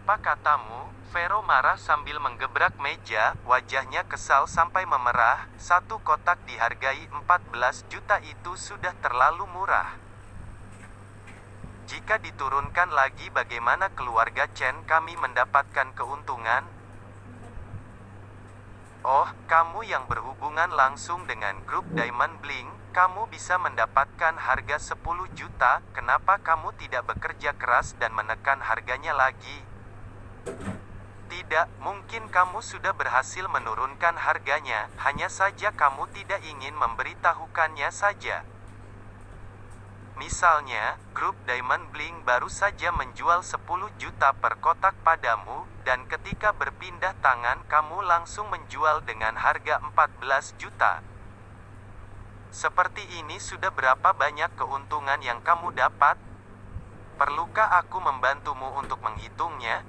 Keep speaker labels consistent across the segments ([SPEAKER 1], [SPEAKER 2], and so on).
[SPEAKER 1] Apa katamu? Vero marah sambil menggebrak meja, wajahnya kesal sampai memerah. Satu kotak dihargai 14 juta itu sudah terlalu murah. Jika diturunkan lagi bagaimana keluarga Chen kami mendapatkan keuntungan? Oh, kamu yang berhubungan langsung dengan grup Diamond Bling, kamu bisa mendapatkan harga 10 juta, kenapa kamu tidak bekerja keras dan menekan harganya lagi? Tidak, mungkin kamu sudah berhasil menurunkan harganya, hanya saja kamu tidak ingin memberitahukannya saja. Misalnya, grup Diamond Bling baru saja menjual 10 juta per kotak padamu, dan ketika berpindah tangan kamu langsung menjual dengan harga 14 juta. Seperti ini sudah berapa banyak keuntungan yang kamu dapat? Perlukah aku membantumu untuk menghitungnya?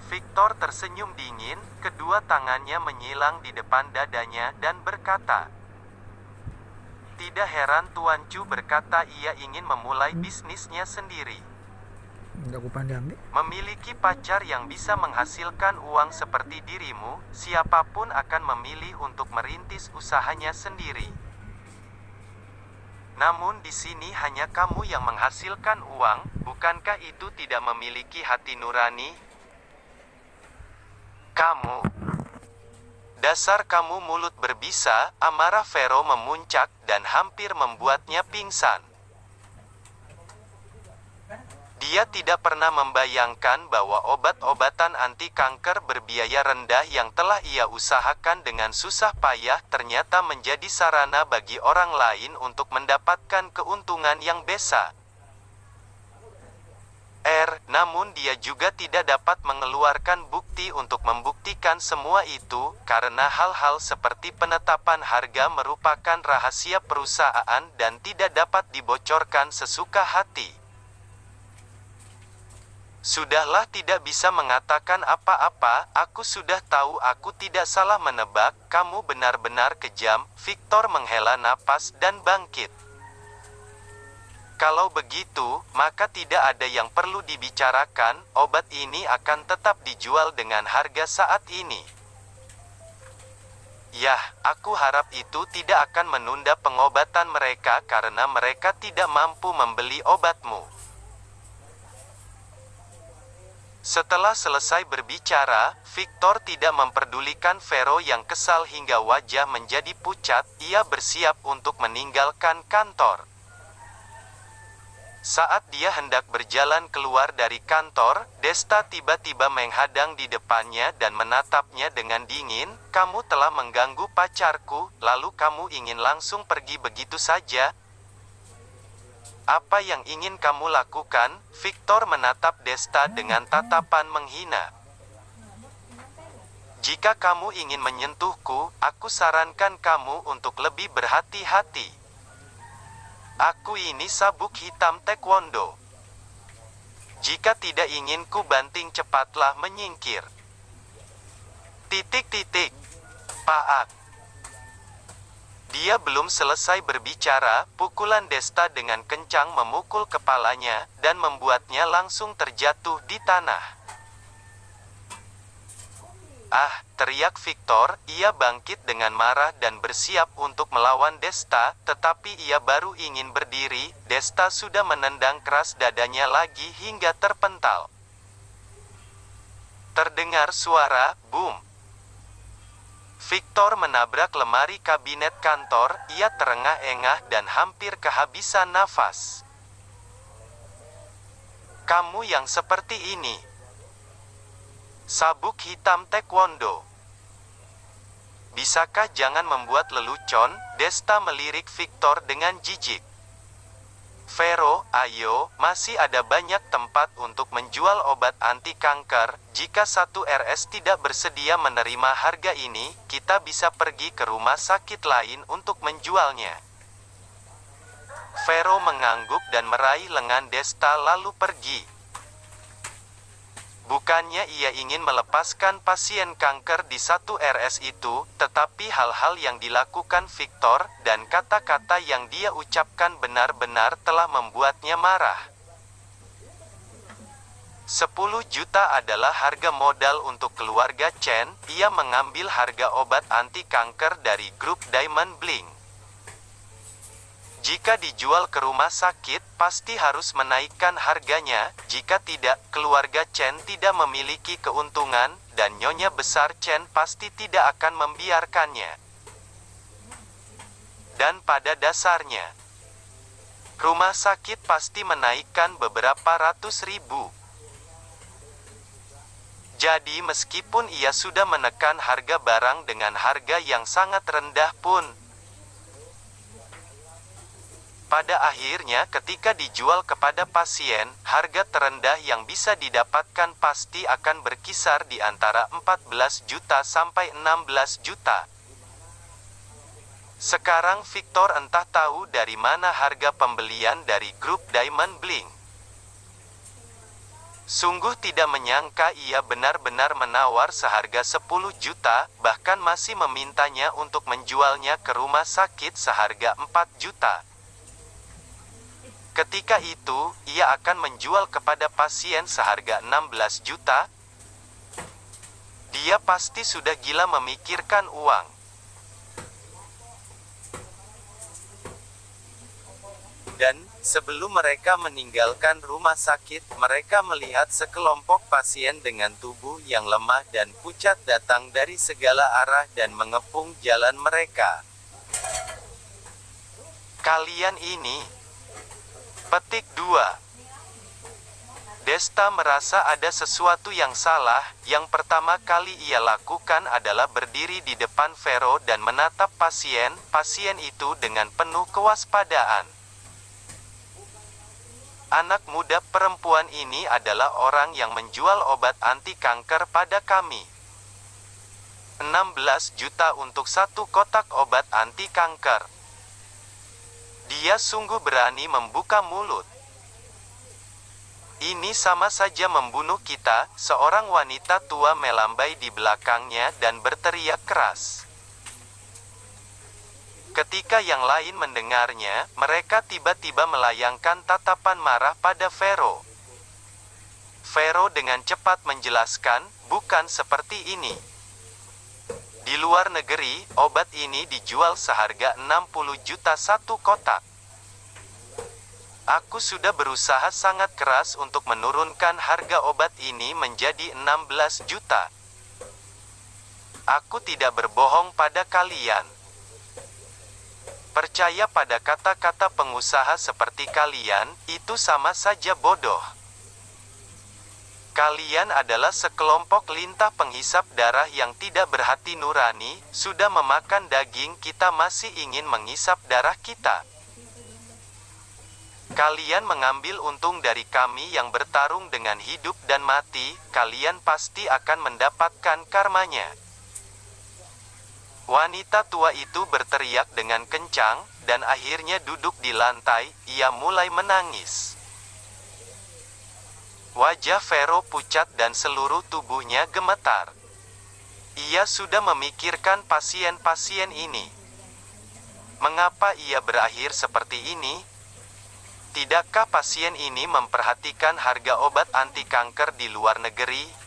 [SPEAKER 1] Victor tersenyum dingin, kedua tangannya menyilang di depan dadanya dan berkata, tidak heran Tuan Chu berkata ia ingin memulai bisnisnya sendiri. Memiliki pacar yang bisa menghasilkan uang seperti dirimu, siapapun akan memilih untuk merintis usahanya sendiri. Namun di sini hanya kamu yang menghasilkan uang, bukankah itu tidak memiliki hati nurani? Kamu. Dasar kamu mulut berbisa, amarah Vero memuncak dan hampir membuatnya pingsan. Dia tidak pernah membayangkan bahwa obat-obatan anti kanker berbiaya rendah yang telah ia usahakan dengan susah payah ternyata menjadi sarana bagi orang lain untuk mendapatkan keuntungan yang besar. Namun dia juga tidak dapat mengeluarkan bukti untuk membuktikan semua itu, karena hal-hal seperti penetapan harga merupakan rahasia perusahaan dan tidak dapat dibocorkan sesuka hati. Sudahlah, tidak bisa mengatakan apa-apa, aku sudah tahu aku tidak salah menebak, kamu benar-benar kejam. Victor menghela napas dan bangkit. Kalau begitu, maka tidak ada yang perlu dibicarakan, obat ini akan tetap dijual dengan harga saat ini. Yah, aku harap itu tidak akan menunda pengobatan mereka karena mereka tidak mampu membeli obatmu. Setelah selesai berbicara, Victor tidak memperdulikan Vero yang kesal hingga wajah menjadi pucat, ia bersiap untuk meninggalkan kantor. Saat dia hendak berjalan keluar dari kantor, Desta tiba-tiba menghadang di depannya dan menatapnya dengan dingin, kamu telah mengganggu pacarku, lalu kamu ingin langsung pergi begitu saja? Apa yang ingin kamu lakukan? Victor menatap Desta dengan tatapan menghina. Jika kamu ingin menyentuhku, aku sarankan kamu untuk lebih berhati-hati. Aku ini sabuk hitam taekwondo. Jika tidak ingin ku banting cepatlah menyingkir. Paak. Dia belum selesai berbicara, pukulan Desta dengan kencang memukul kepalanya, dan membuatnya langsung terjatuh di tanah. Teriak Victor, ia bangkit dengan marah dan bersiap untuk melawan Desta, tetapi ia baru ingin berdiri, Desta sudah menendang keras dadanya lagi hingga terpental. Terdengar suara, boom. Victor menabrak lemari kabinet kantor, ia terengah-engah dan hampir kehabisan nafas. Kamu yang seperti ini. Sabuk hitam taekwondo. Bisakah jangan membuat lelucon? Desta melirik Victor dengan jijik. Vero, ayo, masih ada banyak tempat untuk menjual obat anti kanker. Jika satu RS tidak bersedia menerima harga ini, kita bisa pergi ke rumah sakit lain untuk menjualnya. Vero mengangguk dan meraih lengan Desta lalu pergi. Bukannya ia ingin melepaskan pasien kanker di satu RS itu, tetapi hal-hal yang dilakukan Victor, dan kata-kata yang dia ucapkan benar-benar telah membuatnya marah. 10 juta adalah harga modal untuk keluarga Chen. Ia mengambil harga obat anti kanker dari grup Diamond Bling. Jika dijual ke rumah sakit, pasti harus menaikkan harganya. Jika tidak, keluarga Chen tidak memiliki keuntungan, dan nyonya besar Chen pasti tidak akan membiarkannya. Dan pada dasarnya, rumah sakit pasti menaikkan beberapa ratus ribu. Jadi meskipun ia sudah menekan harga barang dengan harga yang sangat rendah pun, pada akhirnya ketika dijual kepada pasien, harga terendah yang bisa didapatkan pasti akan berkisar di antara 14 juta sampai 16 juta. Sekarang Victor entah tahu dari mana harga pembelian dari grup Diamond Bling. Sungguh tidak menyangka ia benar-benar menawar seharga 10 juta, bahkan masih memintanya untuk menjualnya ke rumah sakit seharga 4 juta. Ketika itu, ia akan menjual kepada pasien seharga 16 juta. Dia pasti sudah gila memikirkan uang. Dan, sebelum mereka meninggalkan rumah sakit, mereka melihat sekelompok pasien dengan tubuh yang lemah dan pucat datang dari segala arah dan mengepung jalan mereka. Kalian ini. Petik 2. Desta merasa ada sesuatu yang salah. Yang pertama kali ia lakukan adalah berdiri di depan Vero dan menatap pasien itu dengan penuh kewaspadaan. Anak muda perempuan ini adalah orang yang menjual obat anti kanker pada kami. 16 juta untuk satu kotak obat anti kanker. Dia sungguh berani membuka mulut. Ini sama saja membunuh kita. Seorang wanita tua melambai di belakangnya dan berteriak keras. Ketika yang lain mendengarnya, mereka tiba-tiba melayangkan tatapan marah pada Vero. Vero dengan cepat menjelaskan, bukan seperti ini. Di luar negeri, obat ini dijual seharga 60 juta satu kotak. Aku sudah berusaha sangat keras untuk menurunkan harga obat ini menjadi 16 juta. Aku tidak berbohong pada kalian. Percaya pada kata-kata pengusaha seperti kalian, itu sama saja bodoh. Kalian adalah sekelompok lintah penghisap darah yang tidak berhati nurani, sudah memakan daging kita masih ingin menghisap darah kita. Kalian mengambil untung dari kami yang bertarung dengan hidup dan mati, kalian pasti akan mendapatkan karmanya. Wanita tua itu berteriak dengan kencang, dan akhirnya duduk di lantai. Ia mulai menangis. Wajah Vero pucat dan seluruh tubuhnya gemetar. Ia sudah memikirkan pasien-pasien ini. Mengapa ia berakhir seperti ini? Tidakkah pasien ini memperhatikan harga obat anti kanker di luar negeri?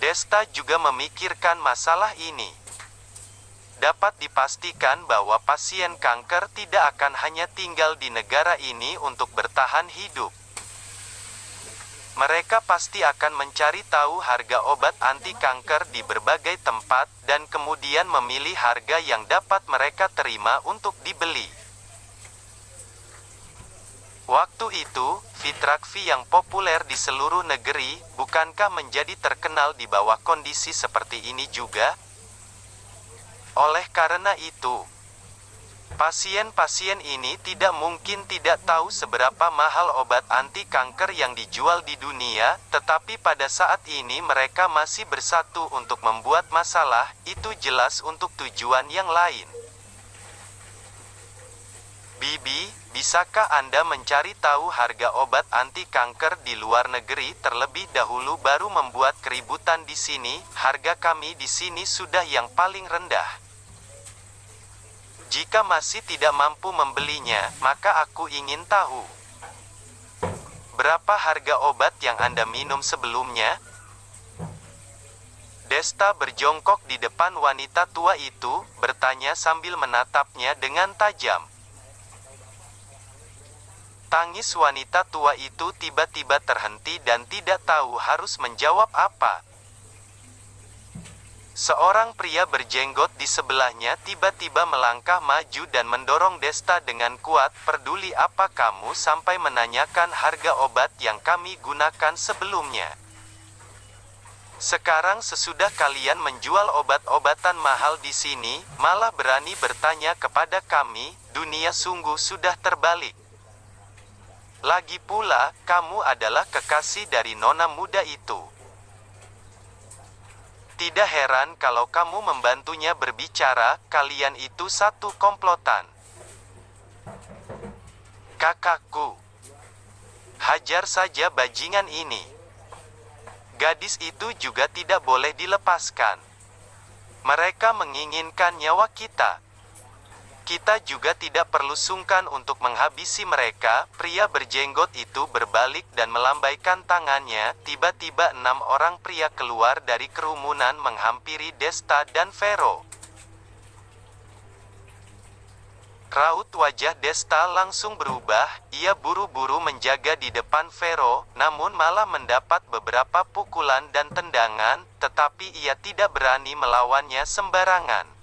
[SPEAKER 1] Desta juga memikirkan masalah ini. Dapat dipastikan bahwa pasien kanker tidak akan hanya tinggal di negara ini untuk bertahan hidup. Mereka pasti akan mencari tahu harga obat anti kanker di berbagai tempat, dan kemudian memilih harga yang dapat mereka terima untuk dibeli. Waktu itu, Vitrakvi yang populer di seluruh negeri, bukankah menjadi terkenal di bawah kondisi seperti ini juga? Oleh karena itu, pasien-pasien ini tidak mungkin tidak tahu seberapa mahal obat anti kanker yang dijual di dunia, tetapi pada saat ini mereka masih bersatu untuk membuat masalah. Itu jelas untuk tujuan yang lain. Bibi, bisakah Anda mencari tahu harga obat anti kanker di luar negeri terlebih dahulu baru membuat keributan di sini? Harga kami di sini sudah yang paling rendah. Jika masih tidak mampu membelinya, maka aku ingin tahu Berapa harga obat yang Anda minum sebelumnya? Desta berjongkok di depan wanita tua itu, bertanya sambil menatapnya dengan tajam. Tangis wanita tua itu tiba-tiba terhenti dan tidak tahu harus menjawab apa. Seorang pria berjenggot di sebelahnya tiba-tiba melangkah maju dan mendorong Desta dengan kuat. "Peduli apa kamu sampai menanyakan harga obat yang kami gunakan sebelumnya? Sekarang sesudah kalian menjual obat-obatan mahal di sini, malah berani bertanya kepada kami, dunia sungguh sudah terbalik. Lagi pula, kamu adalah kekasih dari nona muda itu. Tidak heran kalau kamu membantunya berbicara, kalian itu satu komplotan. Kakakku, hajar saja bajingan ini. Gadis itu juga tidak boleh dilepaskan. Mereka menginginkan nyawa kita. Kita juga tidak perlu sungkan untuk menghabisi mereka." Pria berjenggot itu berbalik dan melambaikan tangannya. Tiba-tiba 6 orang pria keluar dari kerumunan menghampiri Desta dan Vero. Raut wajah Desta langsung berubah. Ia buru-buru menjaga di depan Vero, namun malah mendapat beberapa pukulan dan tendangan, tetapi ia tidak berani melawannya sembarangan.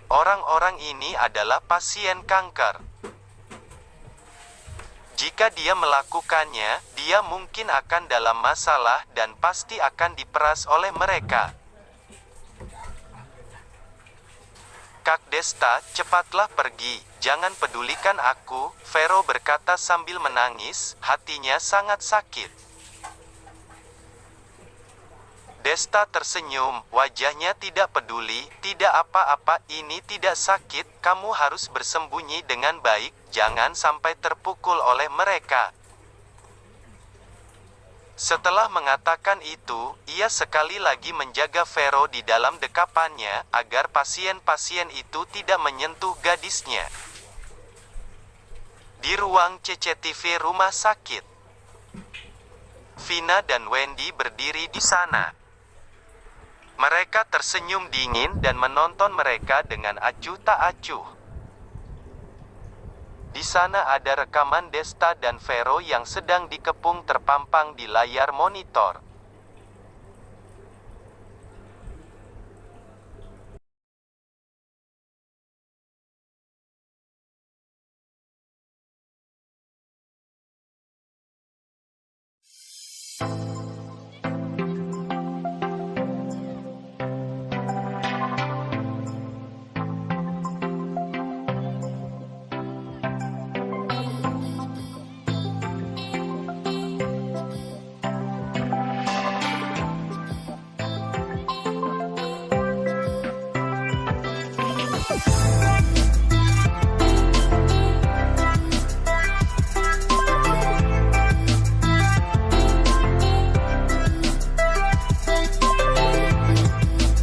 [SPEAKER 1] Orang-orang ini adalah pasien kanker. Jika dia melakukannya, dia mungkin akan dalam masalah dan pasti akan diperas oleh mereka. "Kak Desta, cepatlah pergi, jangan pedulikan aku," Vero berkata sambil menangis, hatinya sangat sakit. Desta tersenyum, wajahnya tidak peduli. "Tidak apa-apa, ini tidak sakit, kamu harus bersembunyi dengan baik, jangan sampai terpukul oleh mereka." Setelah mengatakan itu, ia sekali lagi menjaga Vero di dalam dekapannya, agar pasien-pasien itu tidak menyentuh gadisnya. Di ruang CCTV rumah sakit, Vina dan Wendy berdiri di sana. Mereka tersenyum dingin dan menonton mereka dengan acuh tak acuh. Di sana ada rekaman Desta dan Vero yang sedang dikepung terpampang di layar monitor.